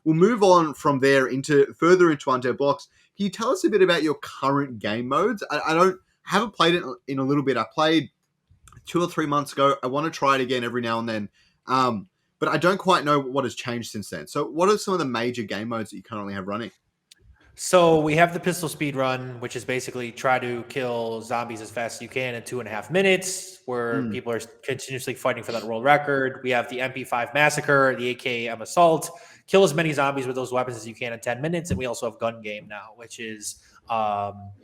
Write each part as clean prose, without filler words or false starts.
we'll move on from there into further into Undead Blocks. Can you tell us a bit about your current game modes? I haven't played it in a little bit. I played 2 or 3 months ago. I want to try it again every now and then. But I don't quite know what has changed since then. So what are some of the major game modes that you currently have running? So we have the pistol speed run, which is basically try to kill zombies as fast as you can in 2.5 minutes, where people are continuously fighting for that world record. We have the MP5 massacre, the AKM assault, kill as many zombies with those weapons as you can in 10 minutes. And we also have gun game now, which is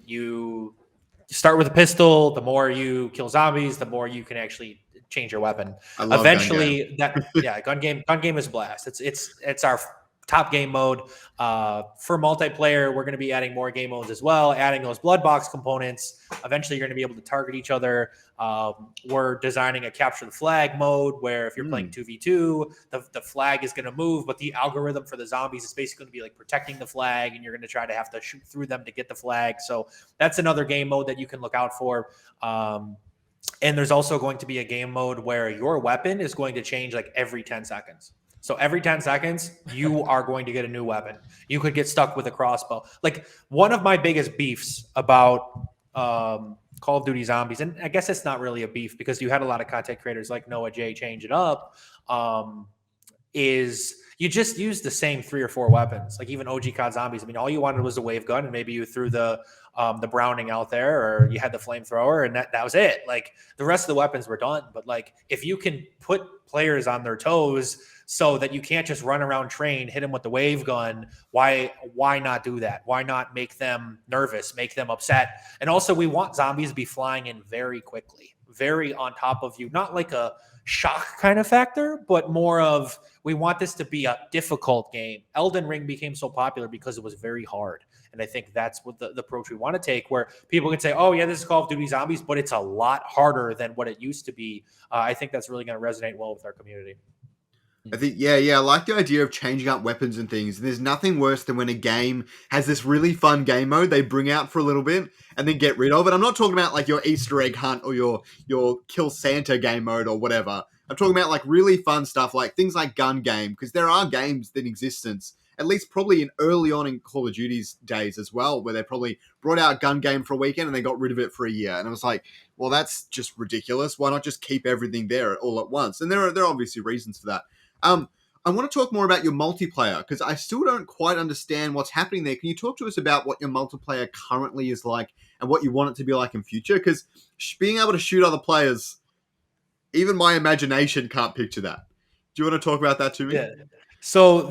you start with a pistol. The more you kill zombies, the more you can actually change your weapon. I love Eventually, gun game is a blast. It's our top game mode. For multiplayer, we're going to be adding more game modes as well, adding those blood box components. Eventually, you're going to be able to target each other. We're designing a capture the flag mode where if you're playing 2v2, the flag is going to move, but the algorithm for the zombies is basically going to be like protecting the flag, and you're going to try to have to shoot through them to get the flag. So that's another game mode that you can look out for. And there's also going to be a game mode where your weapon is going to change like every 10 seconds. So every 10 seconds, you are going to get a new weapon. You could get stuck with a crossbow. Like one of my biggest beefs about Call of Duty Zombies, and I guess it's not really a beef because you had a lot of content creators like Noah J change it up, is you just use the same 3 or 4 weapons. Like even OG COD Zombies. I mean, all you wanted was a wave gun, and maybe you threw the Browning out there, or you had the flamethrower, and that was it. Like the rest of the weapons were done. But like if you can put players on their toes so that you can't just run around train, hit them with the wave gun, why not do that? Why not make them nervous, make them upset? And also we want zombies to be flying in very quickly, very on top of you, not like a shock kind of factor, but more of we want this to be a difficult game. Elden Ring became so popular because it was very hard. And I think that's what the approach we want to take, where people can say, oh, yeah, this is Call of Duty Zombies, but it's a lot harder than what it used to be. I think that's really going to resonate well with our community. I think, I like the idea of changing up weapons and things. There's nothing worse than when a game has this really fun game mode they bring out for a little bit and then get rid of it. I'm not talking about like your Easter egg hunt or your Kill Santa game mode or whatever. I'm talking about like really fun stuff like things like gun game, because there are games in existence, at least probably in early on in Call of Duty's days as well, where they probably brought out gun game for a weekend and they got rid of it for a year. And I was like, well, that's just ridiculous. Why not just keep everything there all at once? And there are obviously reasons for that. I want to talk more about your multiplayer because I still don't quite understand what's happening there. Can you talk to us about what your multiplayer currently is like and what you want it to be like in future? Because being able to shoot other players, even my imagination can't picture that. Do you want to talk about that to me? Yeah. So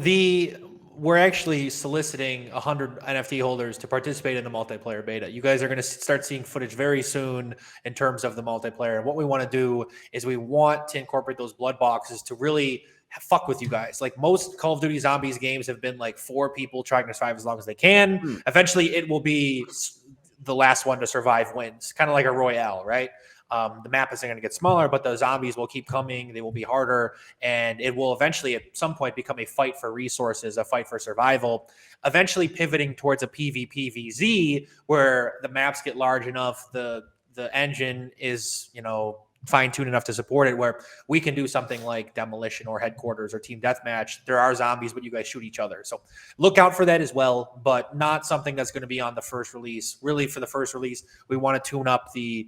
we're actually soliciting 100 NFT holders to participate in the multiplayer beta. You guys are going to start seeing footage very soon in terms of the multiplayer. And what we want to do is we want to incorporate those blood boxes to really fuck with you guys. Like most Call of Duty Zombies games have been like 4 people trying to survive as long as they can. Eventually it will be the last one to survive wins, kind of like a Royale, right? The map isn't going to get smaller, but the zombies will keep coming. They will be harder, and it will eventually at some point become a fight for resources, a fight for survival, eventually pivoting towards a PvPvZ where the maps get large enough, the engine is, fine-tuned enough to support it, where we can do something like Demolition or Headquarters or Team Deathmatch. There are zombies, but you guys shoot each other. So look out for that as well, but not something that's going to be on the first release. Really, for the first release, we want to tune up the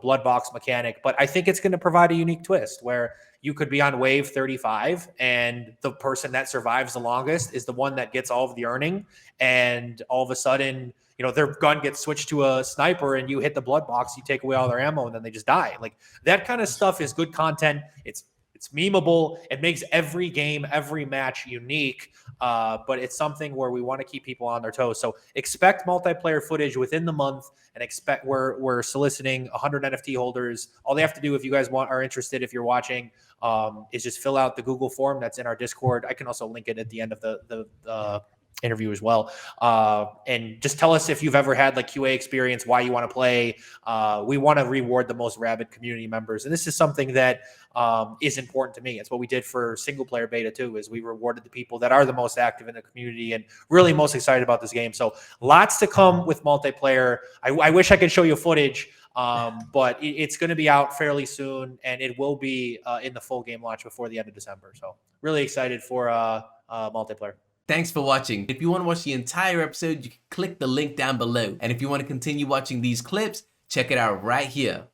blood box mechanic, but I think it's going to provide a unique twist where you could be on wave 35 and the person that survives the longest is the one that gets all of the earning. And all of a sudden, their gun gets switched to a sniper and you hit the blood box, you take away all their ammo and then they just die. Like that kind of stuff is good content. It's memeable. It makes every game, every match unique. But it's something where we want to keep people on their toes. So expect multiplayer footage within the month, and expect we're soliciting 100 NFT holders. All they have to do, if you guys are interested, if you're watching, is just fill out the Google form that's in our Discord. I can also link it at the end of the interview as well. And just tell us if you've ever had like QA experience, why you want to play. We want to reward the most rabid community members. And this is something that is important to me. It's what we did for single player beta too, is we rewarded the people that are the most active in the community and really most excited about this game. So lots to come with multiplayer. I wish I could show you footage, but it's going to be out fairly soon, and it will be in the full game launch before the end of December. So really excited for multiplayer. Thanks for watching. If you want to watch the entire episode, you can click the link down below. And if you want to continue watching these clips, check it out right here.